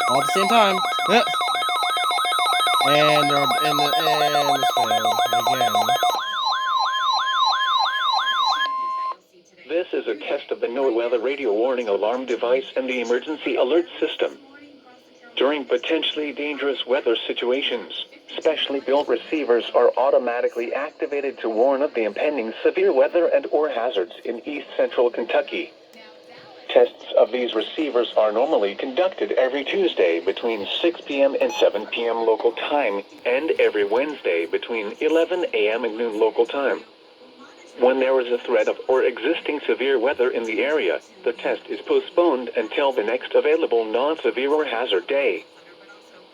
All at the same time. And this failed again. This is a test of the NOAA weather radio warning alarm device and the emergency alert system. During potentially dangerous weather situations, specially built receivers are automatically activated to warn of the impending severe weather and/or hazards in East Central Kentucky. Tests of these receivers are normally conducted every Tuesday between 6 p.m. and 7 p.m. local time, and every Wednesday between 11 a.m. and noon local time. When there is a threat of or existing severe weather in the area, the test is postponed until the next available non-severe or hazard day.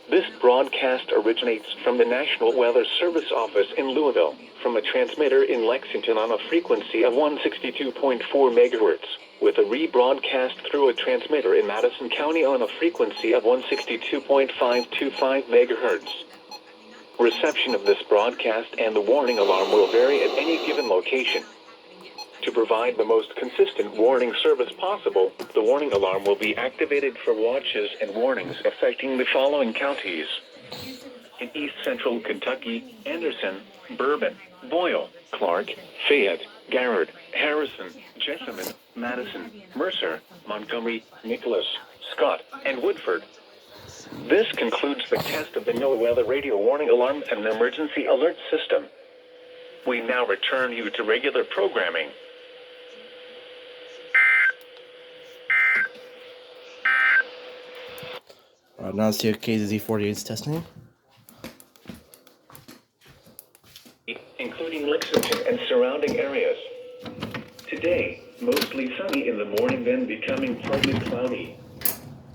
This broadcast originates from the National Weather Service office in Louisville, from a transmitter in Lexington on a frequency of 162.4 megahertz, with a rebroadcast through a transmitter in Madison County on a frequency of 162.525 megahertz. Reception of this broadcast and the warning alarm will vary at any given location. To provide the most consistent warning service possible, the warning alarm will be activated for watches and warnings affecting the following counties: in East Central Kentucky, Anderson, Bourbon, Boyle, Clark, Fayette, Garrard, Harrison, Jessamine, Madison, Mercer, Montgomery, Nicholas, Scott, and Woodford. This concludes the test of the NOAA weather radio warning alarm and emergency alert system. We now return you to regular programming. Alright, now let's see what KZZ48 is testing. Including Lexington and surrounding areas. Today, mostly sunny in the morning, then becoming partly cloudy.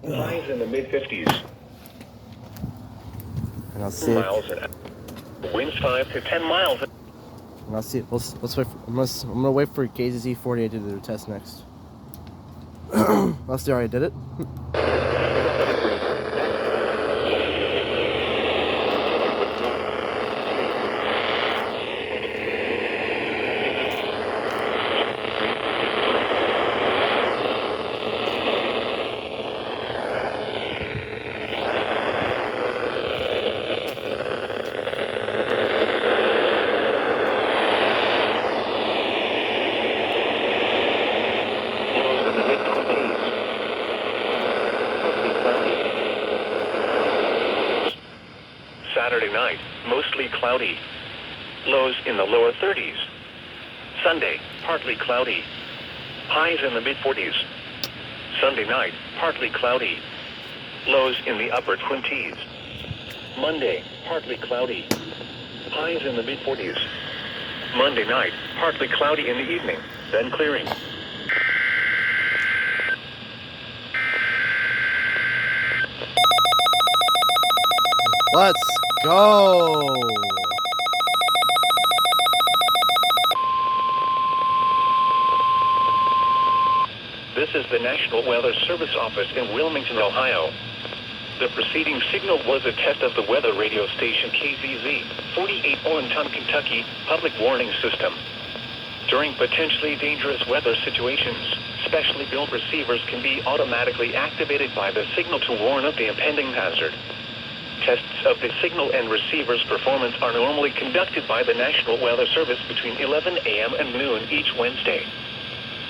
Highs in the mid-50s. And I'll see. Miles an hour. Winds 5 to 10 miles. And I'll see. Let's wait. I'm gonna wait for KZZ48 to do their test next. Unless they already did it. Saturday night, mostly cloudy. Lows in the lower 30s. Sunday, partly cloudy. Highs in the mid-40s. Sunday night, partly cloudy. Lows in the upper 20s. Monday, partly cloudy. Highs in the mid-40s. Monday night, partly cloudy in the evening, then clearing. Let's go. This is the National Weather Service office in Wilmington, Ohio. The preceding signal was a test of the weather radio station KZZ48 Olenton, Kentucky, public warning system. During potentially dangerous weather situations, specially built receivers can be automatically activated by the signal to warn of the impending hazard. Tests of the signal and receiver's performance are normally conducted by the National Weather Service between 11 a.m. and noon each Wednesday.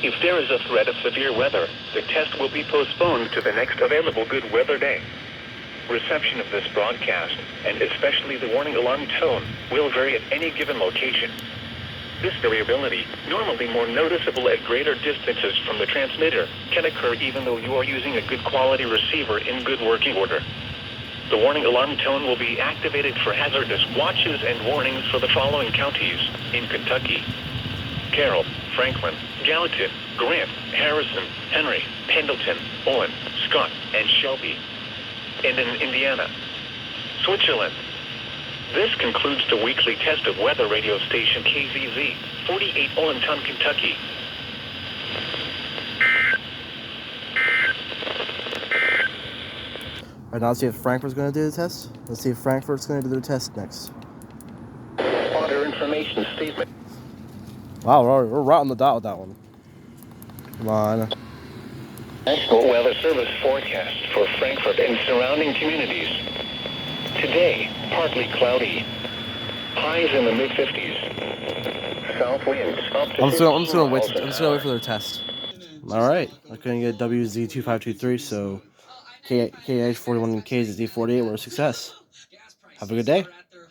If there is a threat of severe weather, the test will be postponed to the next available good weather day. Reception of this broadcast, and especially the warning alarm tone, will vary at any given location. This variability, normally more noticeable at greater distances from the transmitter, can occur even though you are using a good quality receiver in good working order. The warning alarm tone will be activated for hazardous watches and warnings for the following counties in Kentucky: Carroll, Franklin, Gallatin, Grant, Harrison, Henry, Pendleton, Owen, Scott, and Shelby. And in Indiana, Switzerland. This concludes the weekly test of weather radio station KZZ48 Olenton, Kentucky. Alright, now let's see if Frankfurt's going to do the test. Let's see if Frankfurt's going to do their test next. Water information statement. Wow, we're right on the dot with that one. Come on. National Weather weather service forecast for Frankfurt and surrounding communities. Today, partly cloudy. Highs in the mid-50s. South winds up to I'm just gonna 15 wait. miles I'm an just gonna wait hour. for their test. All right, I couldn't get WZ2523, so KIH41 and KZZ48 were a success. Have a good day.